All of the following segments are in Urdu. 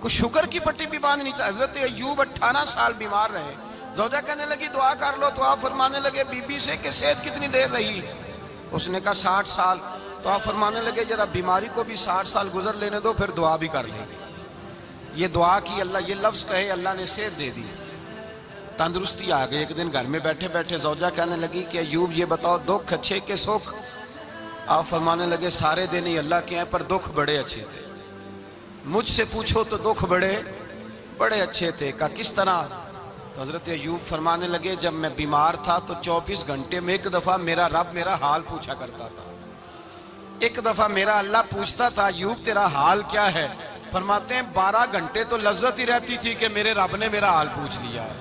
کوئی شکر کی پٹی بھی باندھنی چاہیے. حضرت ایوب 18 سال بیمار رہے. زوجہ کہنے لگی دعا کر لو تو آپ فرمانے لگے بی بی سے کہ صحت کتنی دیر رہی؟ اس نے کہا 60 سال. تو آپ فرمانے لگے ذرا بیماری کو بھی 60 سال گزر لینے دو پھر دعا بھی کر لیں گے. یہ دعا کی اللہ یہ لفظ کہے اللہ نے صحت دے دی, تندرستی آ گئی. ایک دن گھر میں بیٹھے بیٹھے زوجہ کہنے لگی کہ ایوب یہ بتاؤ دکھ اچھے کہ سکھ؟ آپ فرمانے لگے سارے دن ہی اللہ کے ہیں پر دکھ بڑے اچھے تھے. مجھ سے پوچھو تو دکھ بڑے اچھے تھے. کہا کس طرح؟ تو حضرت ایوب فرمانے لگے جب میں بیمار تھا تو 24 گھنٹے میں ایک دفعہ میرا رب میرا حال پوچھا کرتا تھا. ایک دفعہ میرا اللہ پوچھتا تھا ایوب تیرا حال کیا ہے؟ فرماتے ہیں 12 گھنٹے تو لذت ہی رہتی تھی کہ میرے رب نے میرا حال پوچھ لیا ہے,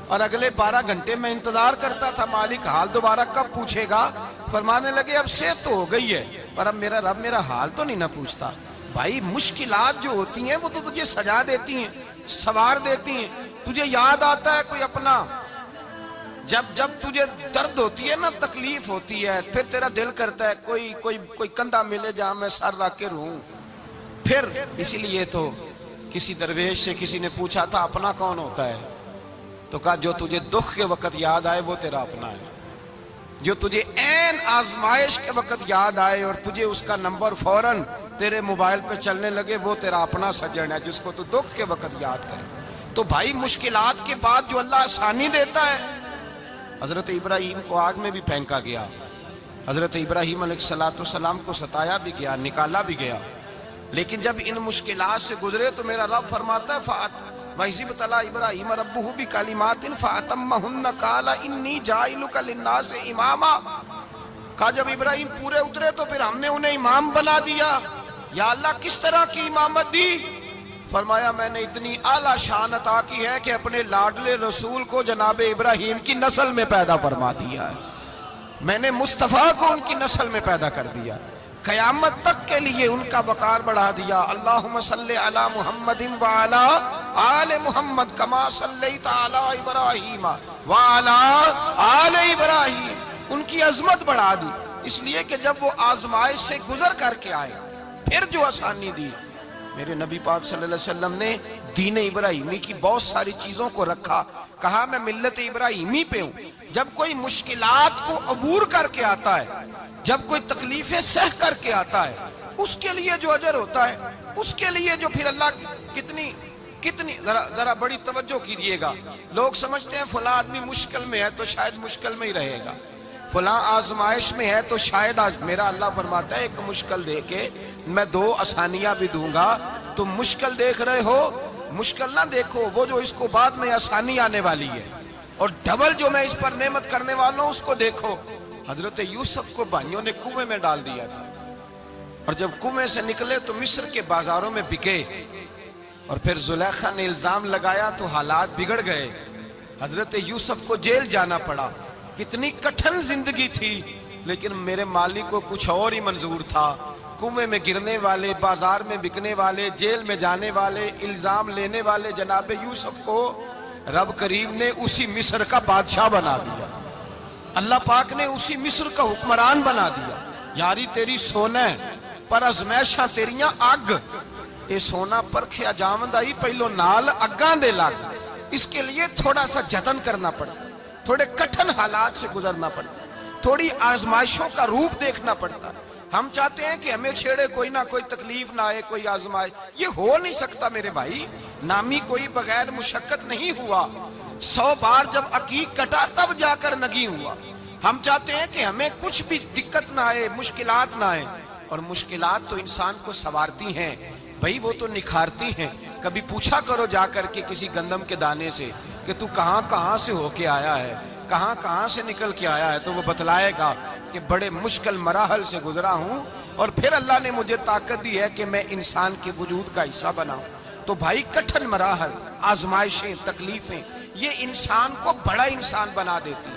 اور اگلے 12 گھنٹے میں انتظار کرتا تھا مالک حال دوبارہ کب پوچھے گا. فرمانے لگے اب صحت تو ہو گئی ہے پر اب میرا رب میرا حال تو نہیں نہ پوچھتا. بھائی مشکلات جو ہوتی ہیں وہ تو تجھے سجا دیتی ہیں, سوار دیتی ہیں. تجھے یاد آتا ہے کوئی اپنا جب تجھے درد ہوتی ہے نا, تکلیف ہوتی ہے, پھر تیرا دل کرتا ہے کوئی کندھا ملے جہاں میں سر رکھ کے رہوں. پھر اسی لیے تو کسی درویش سے کسی نے پوچھا تھا اپنا کون ہوتا ہے؟ تو کہا جو تجھے دکھ کے وقت یاد آئے وہ تیرا اپنا ہے. جو تجھے عین آزمائش کے وقت یاد آئے اور تجھے اس کا نمبر فوراً تیرے موبائل پہ چلنے لگے وہ تیرا اپنا سجن ہے جس کو تو دکھ کے وقت یاد کرے. تو بھائی مشکلات کے بعد جو اللہ آسانی دیتا ہے. حضرت ابراہیم کو آگ میں بھی پھینکا گیا, حضرت ابراہیم علیہ السلام کو ستایا بھی گیا, نکالا بھی گیا, لیکن جب ان مشکلات سے گزرے تو میرا رب فرماتا ہے وَإِذِ ابْتَلَىٰ إِبْرَاهِيمَ رَبُّهُ بِكَلِمَاتٍ فَأَتَمَّهُنَّ قَالَ إِنِّي جَاعِلُكَ لِلنَّاسِ إِمَامًا. کہا جب ابراہیم پورے اترے تو پھر ہم نے انہیں امام بنا دیا. یا اللہ کس طرح کی امامت دی؟ فرمایا میں نے اتنی اعلیٰ شان عطا کی ہے کہ اپنے لاڈلے رسول کو جناب ابراہیم کی نسل میں پیدا فرما دیا ہے. میں نے مصطفیٰ کو ان کی نسل میں پیدا کر دیا, قیامت تک کے لیے ان کا وقار بڑھا دیا. اللہم صلی علی محمد وعلی آل محمد کما صلیت علی ابراہیم وعلی آل ابراہیم. ان کی عظمت بڑھا دی اس لیے کہ جب وہ آزمائش سے گزر کر کے آئے پھر جو آسانی دی. میرے نبی پاک صلی اللہ علیہ وسلم نے دین ابراہیمی کی بہت ساری چیزوں کو رکھا. کہا میں ملت ابراہیمی پہ ہوں. جب کوئی مشکلات کو عبور کر کے آتا ہے, جب کوئی تکلیفیں سہ کر کے آتا ہے, اس کے لیے جو اجر ہوتا ہے, اس کے لیے جو پھر اللہ کتنی ذرا بڑی توجہ کیجئے گا. لوگ سمجھتے ہیں فلاں آدمی مشکل میں ہے تو شاید مشکل میں ہی رہے گا, فلاں آزمائش میں ہے تو شاید میرا اللہ فرماتا ہے ایک مشکل دے کے میں 2 آسانیاں بھی دوں گا. تم مشکل دیکھ رہے ہو, مشکل نہ دیکھو, وہ جو اس کو بعد میں آسانی آنے والی ہے, اور ڈبل جو میں اس پر نعمت کرنے والا ہوں اس کو دیکھو. حضرت یوسف کو بھائیوں نے کنویں میں ڈال دیا تھا, اور جب کنویں سے نکلے تو مصر کے بازاروں میں بکے, اور پھر زلیخا نے الزام لگایا تو حالات بگڑ گئے. حضرت یوسف کو جیل جانا پڑا. کتنی کٹھن زندگی تھی, لیکن میرے مالک کو کچھ اور ہی منظور تھا. کنویں میں گرنے والے, بازار میں بکنے والے, جیل میں جانے والے, الزام لینے والے جناب یوسف کو رب کریم نے اسی مصر کا بادشاہ بنا دیا. اللہ پاک نے اسی مصر کا حکمران بنا دیا. یاری تیری سونا پر ازمیشاں تیریاں اگ, اے سونا پرکھیا جاوندہ ہی پہلو نال اگاں دے لگ. اس کے لیے تھوڑا سا جتن کرنا پڑتا, تھوڑے کٹھن حالات سے گزرنا پڑتا, تھوڑی آزمائشوں کا روپ دیکھنا پڑتا. ہم چاہتے ہیں کہ ہمیں چھیڑے کوئی نہ کوئی تکلیف نہ آئے, کوئی آزمائش. یہ ہو نہیں سکتا میرے بھائی. نامی کوئی بغیر مشقت نہیں ہوا. 100 بار جب عقیق کٹا تب جا کر نگی ہوا. ہم چاہتے ہیں کہ ہمیں کچھ بھی دقت نہ آئے, مشکلات نہ آئے, اور مشکلات تو انسان کو سنوارتی ہیں بھائی, وہ تو نکھارتی ہیں. کبھی پوچھا کرو جا کر کے کسی گندم کے دانے سے کہ تو کہاں سے ہو کے آیا ہے, کہاں سے نکل کے آیا ہے, تو وہ بتلائے گا کہ بڑے مشکل مراحل سے گزرا ہوں, اور پھر اللہ نے مجھے طاقت دی ہے کہ میں انسان کے وجود کا حصہ بناؤں. تو بھائی کٹھن مراحل, آزمائشیں, تکلیفیں, یہ انسان کو بڑا انسان بنا دیتی,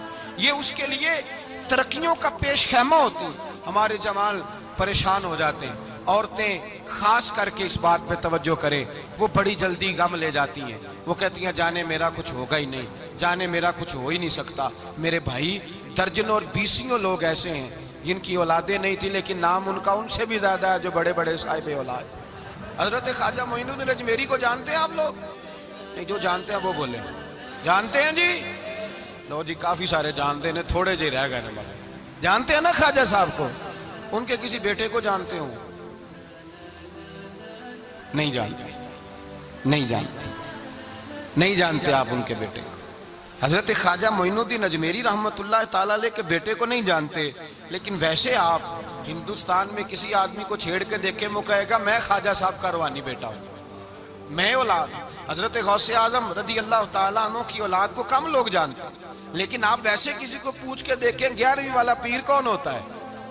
یہ اس کے لیے ترقیوں کا پیش خیمہ ہوتی. ہمارے جوان پریشان ہو جاتے ہیں, عورتیں خاص کر کے اس بات پہ توجہ کریں, وہ بڑی جلدی غم لے جاتی ہیں. وہ کہتی ہیں جانے میرا کچھ ہوگا ہی نہیں, جانے میرا کچھ ہو ہی نہیں سکتا. میرے بھائی درجنوں اور بیسیوں لوگ ایسے ہیں جن کی اولادیں نہیں تھی لیکن نام ان کا ان سے بھی زیادہ ہے جو بڑے بڑے صاحب اولاد. حضرت خواجہ معین الدین اجمیری کو جانتے ہیں آپ لوگ؟ نہیں، جو جانتے ہیں وہ بولیں۔ جانتے ہیں جی؟ لو جی، کافی سارے جانتے ہیں، تھوڑے جی رہ گئے نا۔ جانتے ہیں نا خواجہ صاحب کو؟ ان کے کسی بیٹے کو جانتے ہوں؟ نہیں جانتے، نہیں جانتے، نہیں جانتے آپ ان کے بیٹے کو۔ حضرت خواجہ معین الدین اجمیری رحمت اللہ تعالیٰ علیہ کے بیٹے کو نہیں جانتے، لیکن ویسے آپ ہندوستان میں کسی آدمی کو چھیڑ کے دیکھیں، وہ کہے گا میں خواجہ صاحب کا روحانی بیٹا ہوں، میں اولاد۔ حضرت غوث اعظم رضی اللہ تعالیٰ عنہ کی اولاد کو کم لوگ جانتے ہیں، لیکن آپ ویسے کسی کو پوچھ کے دیکھیں 11ویں والا پیر کون ہوتا ہے،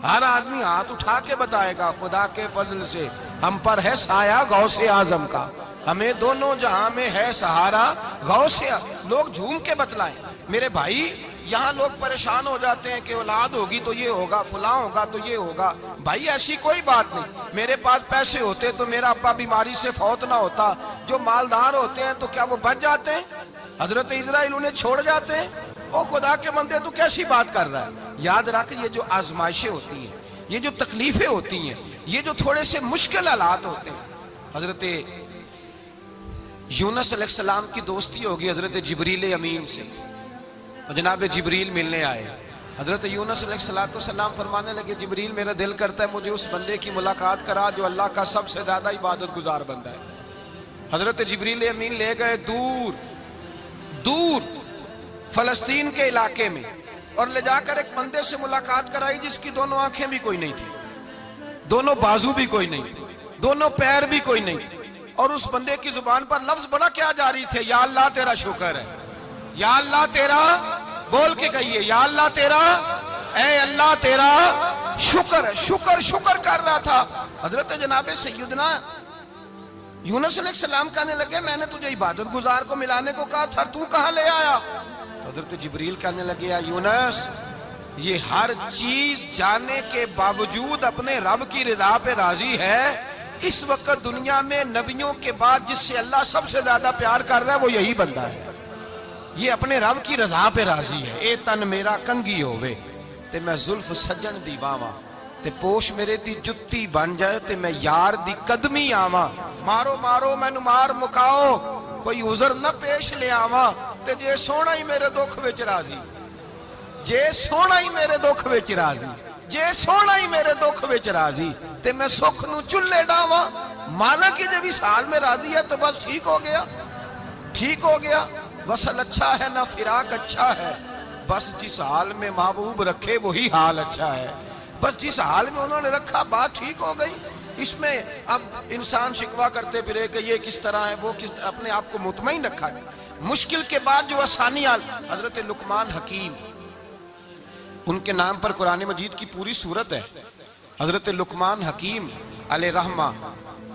ہر آدمی ہاتھ اٹھا کے بتائے گا خدا کے فضل سے ہم پر ہے سایہ غوث اعظم کا، ہمیں دونوں جہاں میں ہے سہارا غوث۔ لوگ جھوم کے بتلائیں۔ میرے بھائی، یہاں لوگ پریشان ہو جاتے ہیں کہ اولاد ہوگی تو یہ ہوگا، فلاں ہوگا تو یہ ہوگا۔ بھائی ایسی کوئی بات نہیں۔ میرے پاس پیسے ہوتے تو میرا ابا بیماری سے فوت نہ ہوتا۔ جو مالدار ہوتے ہیں تو کیا وہ بچ جاتے ہیں؟ حضرت اسرائیل انہیں چھوڑ جاتے ہیں؟ او خدا کے بندے، تو کیسی بات کر رہا ہے؟ یاد رکھ، یہ جو آزمائشیں ہوتی ہیں، یہ جو تکلیفیں ہوتی ہیں، یہ جو تھوڑے سے مشکل حالات ہوتے ہیں۔ حضرت یونس علیہ السلام کی دوستی ہوگی حضرت جبریل امین سے، تو جناب جبریل ملنے آئے۔ حضرت یونس علیہ السلام فرمانے لگے جبریل میرا دل کرتا ہے مجھے اس بندے کی ملاقات کرا جو اللہ کا سب سے زیادہ عبادت گزار بندہ ہے۔ حضرت جبریل امین لے گئے دور دور فلسطین کے علاقے میں، اور لے جا کر ایک بندے سے ملاقات کرائی جس کی دونوں آنکھیں بھی کوئی نہیں تھی، دونوں بازو بھی کوئی نہیں تھی، دونوں پیر بھی کوئی نہیں تھی، اور اس بندے کی زبان پر لفظ بڑا کیا جاری تھے، یا اللہ تیرا شکر ہے، یا اللہ تیرا، بول کے کہیے، یا اللہ تیرا، اے اللہ تیرا شکر ہے۔ شکر شکر کر رہا تھا۔ حضرت جناب سیدنا یونس علیہ السلام کہنے لگے میں نے تجھے عبادت گزار کو ملانے کو کہا تھا، تو کہاں لے آیا؟ حضرت جبریل کہنے لگے یا یونس، یہ ہر چیز جانے کے باوجود اپنے رب کی رضا پہ راضی ہے۔ اس وقت دنیا میں نبیوں کے بعد جس سے اللہ سب سے زیادہ پیار کر رہا ہے وہ یہی بندہ ہے، یہ اپنے رب کی رضا پہ راضی ہے۔ اے تن میرا کنگی ہووے تے میں زلف سجن دی باواں، تے پوش میرے دی جتی بن جائے تے میں یار دی قدمی آواں، مارو مارو مینو مار مکاؤ کوئی عذر نہ پیش لے آواں، تے جے سونا ہی میرے دکھ وچ راضی، جے سونا ہی میرے دکھ وچ راضی، جے سونا ہی میرے دکھ وچ راضی، تے میں سکھ نو چلے ڈاواں۔ مالک کی جب اس حال میں راضی ہے تو بس ٹھیک ہو گیا، ٹھیک ہو گیا۔ وصل اچھا ہے نہ فراق اچھا ہے، بس جس حال میں محبوب رکھے وہی حال اچھا ہے۔ بس جس حال میں انہوں نے رکھا بات ٹھیک ہو گئی۔ اس میں اب انسان شکوہ کرتے پھرے کہ یہ کس طرح ہے، وہ کس طرح، اپنے آپ کو مطمئن رکھا ہے۔ مشکل کے بعد جو آسانی آل، حضرت لقمان حکیم، ان کے نام پر قرآن مجید کی پوری سورت ہے۔ حضرت لقمان حکیم علیہ رحمہ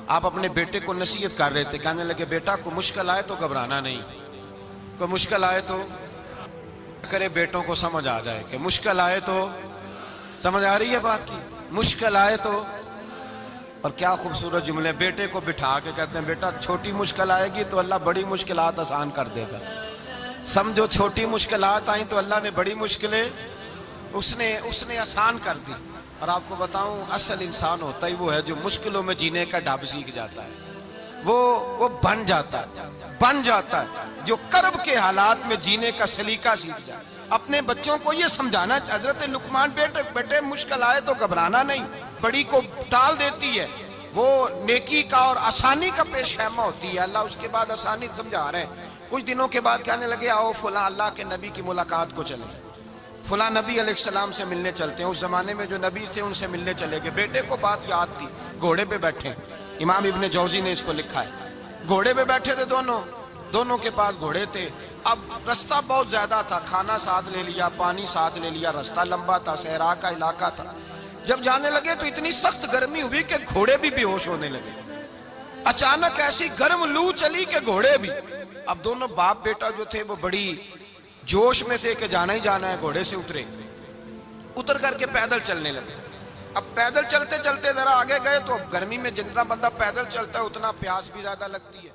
آپ اپنے بیٹے کو نصیحت کر رہے تھے، کہنے لگے بیٹا کو مشکل آئے تو گھبرانا نہیں، کوئی مشکل آئے تو کرے، بیٹوں کو سمجھ آ جائے کہ مشکل آئے تو، سمجھ آ رہی ہے بات کی، مشکل آئے تو۔ اور کیا خوبصورت جملے، بیٹے کو بٹھا کے کہتے ہیں بیٹا چھوٹی مشکل آئے گی تو اللہ بڑی مشکلات آسان کر دے گا، سمجھو چھوٹی مشکلات آئیں تو اللہ نے بڑی مشکلیں اس نے آسان کر دی۔ اور آپ کو بتاؤں اصل انسان ہوتا ہی وہ ہے جو مشکلوں میں جینے کا ڈھب سیکھ جاتا ہے، وہ بن جاتا ہے جو کرب کے حالات میں جینے کا سلیقہ سیکھ جائے۔ اپنے بچوں کو یہ سمجھانا، حضرت لقمان بیٹے مشکل آئے تو گھبرانا نہیں، بڑی کو ٹال دیتی ہے، وہ نیکی کا اور آسانی کا پیش خیمہ ہوتی ہے۔ اللہ اس کے بعد آسانی سمجھا رہے ہیں۔ کچھ دنوں کے بعد کہنے لگے آؤ فلاں اللہ کے نبی کی ملاقات کو چلے، فلاں نبی علیہ السلام سے ملنے چلتے ہیں۔ اس زمانے میں جو نبی تھے ان سے ملنے چلے گئے۔ بیٹے کو بات یاد تھی، گھوڑے پہ بیٹھے، امام ابن جوزی نے اس کو لکھا ہے، گھوڑے پہ بیٹھے تھے دونوں کے پاس گھوڑے تھے۔ اب رستہ بہت زیادہ تھا، کھانا ساتھ لے لیا، پانی ساتھ لے لیا، رستہ لمبا تھا، صحرا کا علاقہ تھا۔ جب جانے لگے تو اتنی سخت گرمی ہوئی کہ گھوڑے بھی بے ہوش ہونے لگے۔ اچانک ایسی گرم لو چلی کہ گھوڑے بھی، اب دونوں باپ بیٹا جو تھے وہ بڑی جوش میں تھے کہ جانا ہی جانا ہے، گھوڑے سے اتر کر کے پیدل چلنے لگے۔ اب پیدل چلتے چلتے ذرا آگے گئے تو اب گرمی میں جتنا بندہ پیدل چلتا ہے اتنا پیاس بھی زیادہ لگتی ہے۔